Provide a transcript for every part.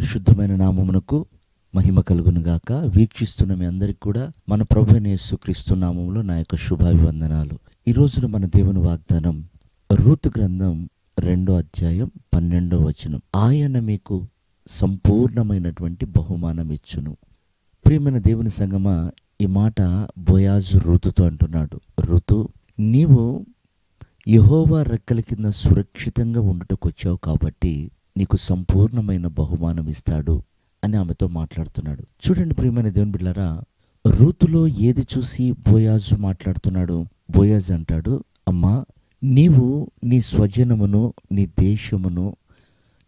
పరిశుద్ధమైన నామమునకు మహిమ కలుగును గాక. వీక్షిస్తున్న మీ అందరికి కూడా మన ప్రభువైన యేసుక్రీస్తు నామములో నా యొక్క శుభాభివందనాలు. ఈ రోజున మన దేవుని వాగ్దానం రూతు గ్రంథం 2వ అధ్యాయం 12వ వచనం. ఆయన మీకు సంపూర్ణమైనటువంటి బహుమానం ఇచ్చును. ప్రియమైన దేవుని సంగమా, ఈ మాట బోయాజు రూతుతో అంటున్నాడు. రూతు, నీవు యెహోవా రెక్కల కింద సురక్షితంగా ఉండుటకు వచ్చావు కాబట్టి నీకు సంపూర్ణమైన బహుమానం ఇస్తాడు అని ఆమెతో మాట్లాడుతున్నాడు. చూడండి ప్రియమైన దేవుని బిడ్డలారా, రూతులో ఏది చూసి బోయాజు మాట్లాడుతున్నాడు? బోయాజు అంటాడు, అమ్మా, నీవు నీ స్వజనమును, నీ దేశమును,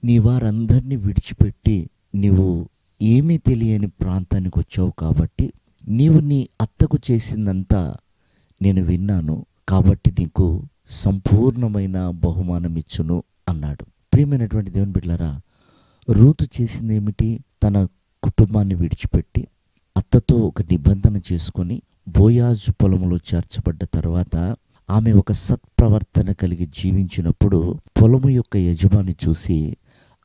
నీ వారందరినీ విడిచిపెట్టి నీవు ఏమీ తెలియని ప్రాంతానికి వచ్చావు కాబట్టి నీవు నీ అత్తకు చేసిందంతా నేను విన్నాను, కాబట్టి నీకు సంపూర్ణమైన బహుమానం ఇచ్చును అన్నాడు. ప్రియమైనటువంటి దేవుని బిడ్డలారా, రూతు చేసింది ఏమిటి? తన కుటుంబాన్ని విడిచిపెట్టి అత్తతో ఒక నిబంధన చేసుకొని బోయాజు పొలంలో చేర్చబడ్డ తర్వాత ఆమె ఒక సత్ప్రవర్తన కలిగి జీవించినప్పుడు పొలము యొక్క యజమాని చూసి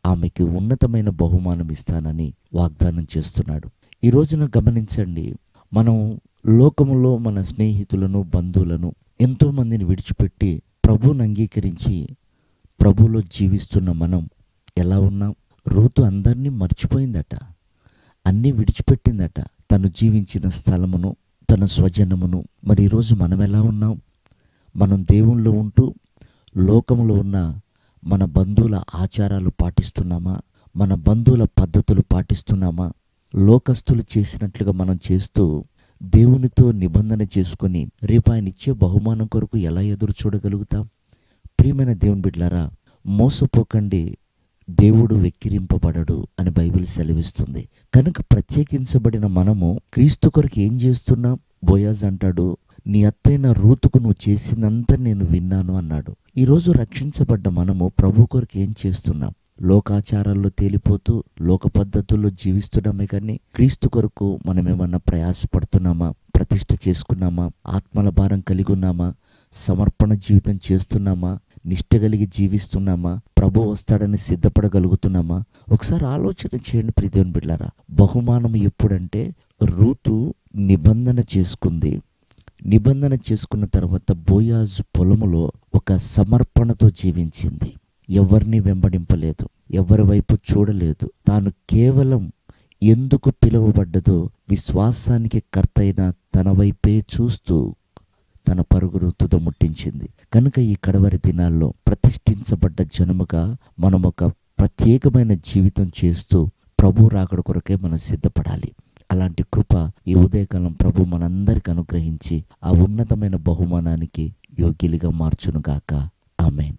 ఆమెకి ఉన్నతమైన బహుమానం ఇస్తానని వాగ్దానం చేస్తున్నాడు. ఈ రోజున గమనించండి, మనం లోకములో మన స్నేహితులను, బంధువులను, ఎంతో మందిని విడిచిపెట్టి ప్రభువును అంగీకరించి ప్రభువులో జీవిస్తున్న మనం ఎలా ఉన్నాం? రూతు అందరినీ మర్చిపోయిందట, అన్నీ విడిచిపెట్టిందట, తను జీవించిన స్థలమును, తన స్వజనమును. మరి ఈరోజు మనం ఎలా ఉన్నాం? మనం దేవుళ్ళు ఉంటూ లోకంలో ఉన్న మన బంధువుల ఆచారాలు పాటిస్తున్నామా? మన బంధువుల పద్ధతులు పాటిస్తున్నామా? లోకస్తులు చేసినట్లుగా మనం చేస్తూ దేవునితో నిబంధన చేసుకొని రేపు ఆయన ఇచ్చే బహుమానం కొరకు ఎలా ఎదురు చూడగలుగుతాం? ప్రియమైన దేవుని బిడ్డలారా, మోసపోకండి, దేవుడు వెక్కిరింపబడడు అని బైబిల్ సెలవిస్తుంది. కనుక ప్రత్యేకించబడిన మనము క్రీస్తు కొరకు ఏం చేస్తున్నాం? బోయాజ్ అంటాడు, నీ అత్తైన రూతుకు నువ్వు చేసిందంతా నేను విన్నాను అన్నాడు. ఈరోజు రక్షించబడ్డ మనము ప్రభు కొరకు ఏం చేస్తున్నాం? లోకాచారాల్లో తేలిపోతూ లోక పద్ధతుల్లో జీవిస్తున్నామే కానీ క్రీస్తు కొరకు మనం ఏమన్నా ప్రయాసపడుతున్నామా? ప్రతిష్ఠ చేసుకున్నామా? ఆత్మల భారం కలిగి ఉన్నామా? సమర్పణ జీవితం చేస్తున్నామా? నిష్ఠ కలిగి జీవిస్తున్నామా? ప్రభు వస్తాడని సిద్ధపడగలుగుతున్నామా? ఒకసారి ఆలోచన చేయండి ప్రియదేవుని బిడ్డలారా. బహుమానం ఎప్పుడంటే రూతు నిబంధన చేసుకుంది. నిబంధన చేసుకున్న తర్వాత బోయాజు పొలములో ఒక సమర్పణతో జీవించింది. ఎవరిని వెంబడింపలేదు, ఎవరి వైపు చూడలేదు. తాను కేవలం ఎందుకు పిలువబడ్డదో విశ్వాసానికి కర్త అయిన తన వైపే చూస్తూ తన పరుగును తుదముట్టించింది. కనుక ఈ కడవరి దినాల్లో ప్రతిష్ఠించబడ్డ జనముగా మనం ఒక ప్రత్యేకమైన జీవితం చేస్తూ ప్రభు రాకడ కొరకే మనం సిద్ధపడాలి. అలాంటి కృప ఈ ఉదయకాలం ప్రభు మనందరికి అనుగ్రహించి ఆ ఉన్నతమైన బహుమానానికి యోగ్యులుగా మార్చునుగాక. ఆమేన్.